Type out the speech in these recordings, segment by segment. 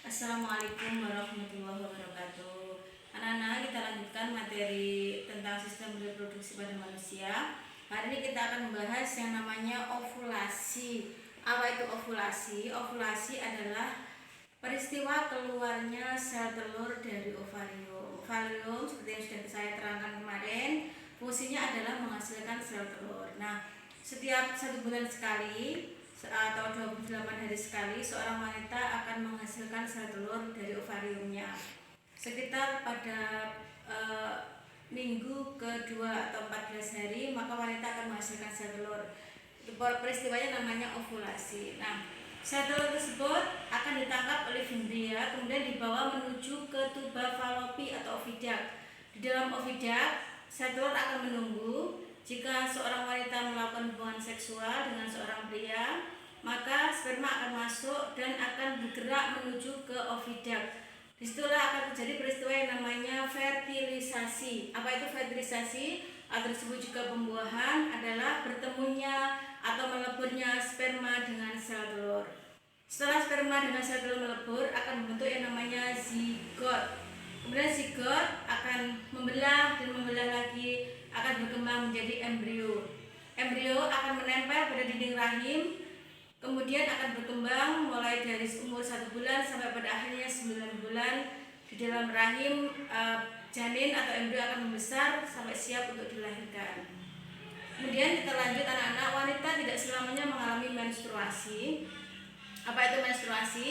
Assalamualaikum warahmatullahi wabarakatuh. Anak-anak, kita lanjutkan materi tentang sistem reproduksi pada manusia. Hari ini kita akan membahas yang namanya ovulasi. Apa itu ovulasi? Ovulasi adalah peristiwa keluarnya sel telur dari ovarium. Ovarium seperti yang sudah saya terangkan kemarin, fungsinya adalah menghasilkan sel telur. Nah, setiap 1 bulan sekali atau 28 hari sekali seorang wanita akan menghasilkan sel telur dari ovariumnya. Sekitar pada minggu kedua atau 14 hari maka wanita akan menghasilkan sel telur. Peristiwanya namanya ovulasi. Nah, sel telur tersebut akan ditangkap oleh Fimbria, kemudian dibawa menuju ke tuba falopi atau ovidak. Di dalam ovidak, sel telur akan menunggu. Jika seorang wanita melakukan hubungan seksual dengan seorang pria, maka sperma akan masuk dan akan bergerak menuju ke ovidak. Disitulah akan terjadi peristiwa yang namanya fertilisasi. Apa itu fertilisasi? Atau disebut juga pembuahan, adalah bertemunya atau meleburnya sperma dengan sel telur. Setelah sperma dengan sel telur melebur, akan membentuk yang namanya zigot. Kemudian zigot akan membelah dan membelah lagi, akan berkembang menjadi embrio. Embrio akan menempel pada dinding rahim, kemudian akan berkembang mulai dari umur 1 bulan sampai pada akhirnya 9 bulan. Di dalam rahim janin atau embrio akan membesar sampai siap untuk dilahirkan. Kemudian kita lanjut anak-anak, wanita tidak selamanya mengalami menstruasi. Apa itu menstruasi?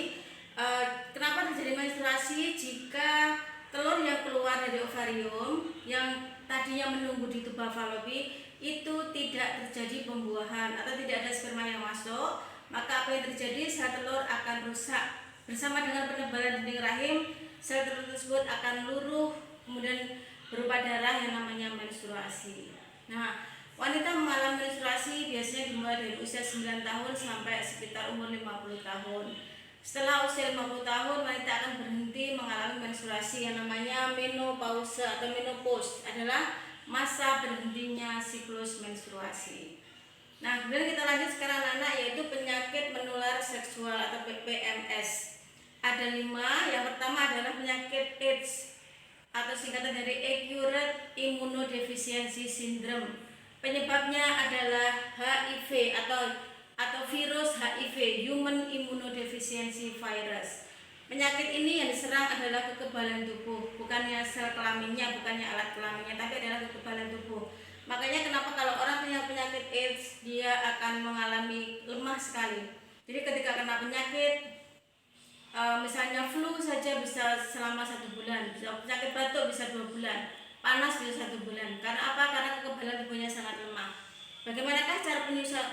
Kenapa terjadi menstruasi? Jika telur yang keluar dari ovarium yang tadinya menunggu di tuba falopi itu tidak terjadi pembuahan atau tidak ada sperma yang masuk, maka apa yang terjadi? Sel telur akan rusak. Bersama dengan penebalan dinding rahim, sel telur tersebut akan luruh, kemudian berupa darah yang namanya menstruasi. Nah, wanita mengalami menstruasi biasanya dimulai dari usia 9 tahun sampai sekitar umur 50 tahun. Setelah usia 50 tahun, wanita akan berhenti mengalami menstruasi. Yang namanya menopause atau menopause adalah masa berhentinya siklus menstruasi. Nah, kemudian kita lanjut sekarang anak, yaitu penyakit menular seksual atau PMS. Ada 5. Yang pertama adalah penyakit AIDS atau singkatan dari Acute Immunodeficiency Syndrome. Penyebabnya adalah HIV atau virus HIV, Human Immunodeficiency Virus. Penyakit ini yang diserang adalah kekebalan tubuh, bukannya sel kelaminnya, bukannya alat kelaminnya, tapi adalah kekebalan tubuh. Makanya kenapa kalau orang punya penyakit AIDS, dia akan mengalami lemah sekali. Jadi ketika kena penyakit, misalnya flu saja bisa selama 1 bulan, penyakit batuk bisa 2 bulan, panas bisa 1 bulan. Karena apa? Karena kekebalan tubuhnya sangat lemah. Bagaimanakah cara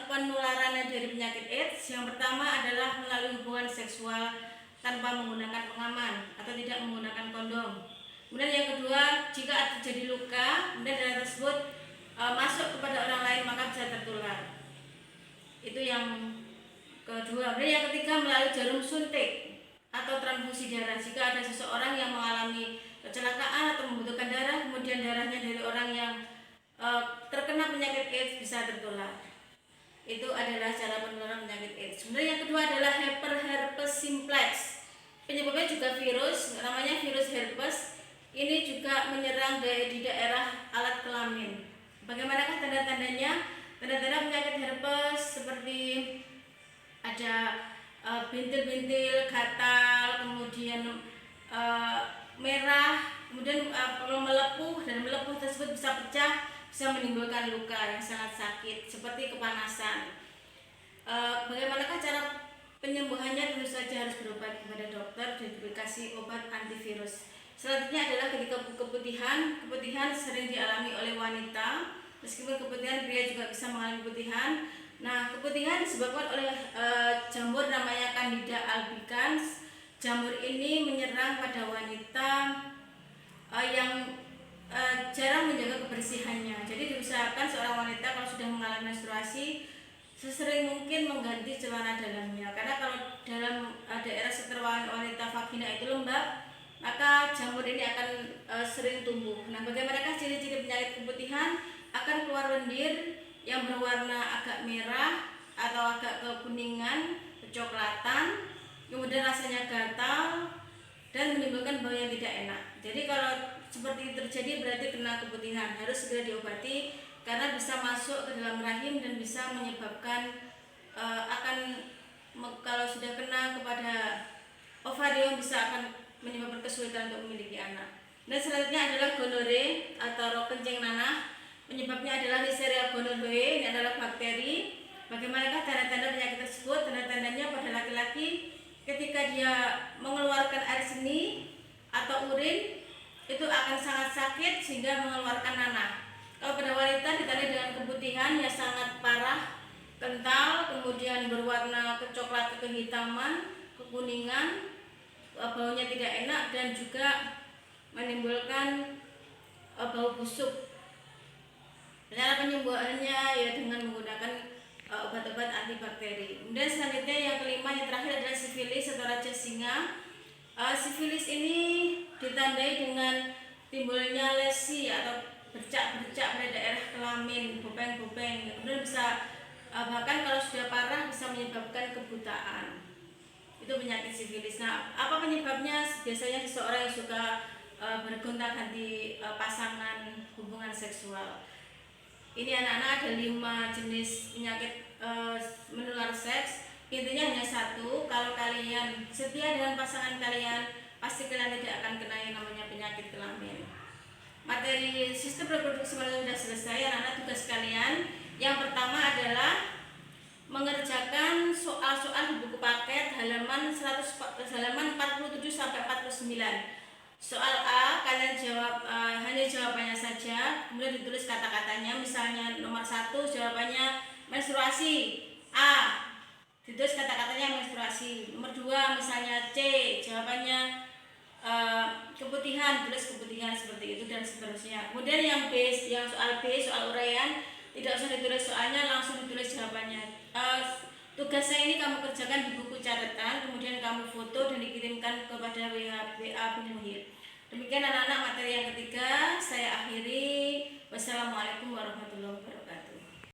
penularannya dari penyakit AIDS? Yang pertama adalah melalui hubungan seksual tanpa menggunakan pengaman atau tidak menggunakan kondom. Kemudian yang kedua, jika terjadi luka, kemudian darah tersebut masuk kepada orang lain, maka bisa tertular. Itu yang kedua. Kemudian yang ketiga, melalui jarum suntik atau transfusi darah. Jika ada seseorang yang mengalami kecelakaan atau membutuhkan darah, kemudian darahnya dari orang yang terkena penyakit AIDS bisa tertular. Itu adalah cara penularan penyakit AIDS. Kemudian yang kedua adalah herpes simplex. Penyebabnya juga virus, namanya virus herpes. Ini juga menyerang di daerah alat kelamin. Bagaimanakah tanda-tandanya? Tanda-tanda penyakit herpes seperti ada bintil-bintil, gatal, kemudian merah, kemudian melepuh, dan melepuh tersebut bisa pecah, bisa menimbulkan luka yang sangat sakit seperti kepanasan. Bagaimanakah cara penyembuhannya? Tentu saja harus berobat kepada dokter dan dikasih obat antivirus. Selanjutnya adalah ketika keputihan. Keputihan sering dialami oleh wanita, meskipun keputihan pria juga bisa mengalami keputihan. Nah, keputihan disebabkan oleh jamur namanya Candida albicans. Jamur ini menyerang pada wanita yang jarang menjaga kebersihannya. Jadi diusahakan seorang wanita kalau sudah mengalami menstruasi sesering mungkin mengganti celana dalamnya, karena kalau dalam daerah sekitar wanita vagina itu lembab, maka jamur ini akan sering tumbuh. Nah, bagaimanakah ciri-ciri penyakit keputihan? Akan keluar lendir yang berwarna agak merah atau agak kekuningan, kecoklatan, kemudian rasanya gatal, dan menimbulkan bau yang tidak enak. Jadi kalau seperti itu terjadi berarti kena keputihan, harus segera diobati karena bisa masuk ke dalam rahim dan bisa menyebabkan kalau sudah kena kepada ovarium bisa akan menyebabkan kesulitan untuk memiliki anak. Dan selanjutnya adalah gonore atau rok kencing nanah. Penyebabnya adalah Listeria gonorrhoeae, ini adalah bakteri. Bagaimanakah tanda-tanda penyakit tersebut? Tanda-tandanya pada laki-laki ketika dia mengeluarkan air seni atau urin itu akan sangat sakit sehingga mengeluarkan nanah. Kalau pada wanita ditandai dengan keputihan yang sangat parah, kental, kemudian berwarna kecoklat kehitaman, kekuningan, baunya tidak enak dan juga menimbulkan bau busuk. Cara penyembuhannya ya dengan menggunakan obat-obat antibakteri. Kemudian selanjutnya yang kelima, yang terakhir adalah sifilis atau raja singa. Sifilis ini ditandai dengan timbulnya lesi atau bercak-bercak pada daerah kelamin, bopeng-bopeng. Kemudian bisa bahkan kalau sudah parah bisa menyebabkan kebutaan. Itu penyakit sifilis. Nah, apa penyebabnya? Biasanya seseorang yang suka bergonta-ganti pasangan hubungan seksual. Ini anak-anak ada 5 jenis penyakit menular seks. Intinya hanya satu, kalau kalian setia dengan pasangan kalian, pasti kalian tidak akan kena yang namanya penyakit kelamin. Materi sistem reproduksi manusia sudah selesai. Anak-anak, tugas kalian yang pertama adalah mengerjakan soal-soal di buku paket halaman 47 sampai 49. Soal A kalian jawab hanya jawabannya saja, kemudian ditulis kata-katanya. Misalnya nomor 1 jawabannya menstruasi, A, ditulis kata-katanya menstruasi. Nomor 2 misalnya C, jawabannya keputihan, tulis keputihan seperti itu dan seterusnya. Kemudian yang B, yang soal B, soal uraian, tidak usah ditulis soalnya, langsung ditulis jawabannya. Tugasnya ini kamu kerjakan di buku catatan, kemudian kamu foto dan dikirimkan kepada WA penyuluh. Demikian anak-anak materi yang ketiga, saya akhiri.